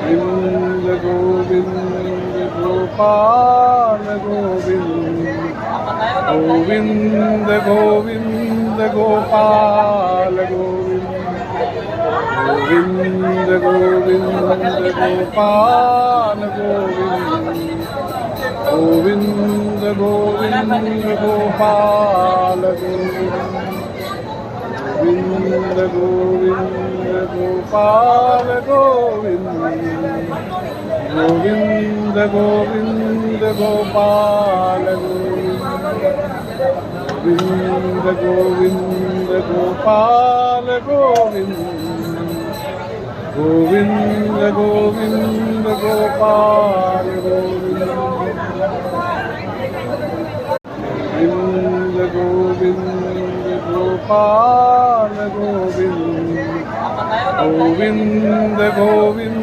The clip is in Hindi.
गोविंद गोविंद गोपाल गोविंद गोविंद गोविंद गोपाल गोविंद गोविंद गोविंद गोपाल गोविंद गोविंद गोविंद गोपाल गोविंद गोविंद गोपाल गोविंद गोविंद गोविंद गोपाल गोविंद गोविंद गोपाल गोविंद गोविंद गोविंद गोपाल गोविंद गोविंद गोविंद गोपाल गोविंद गोविंद गोविंद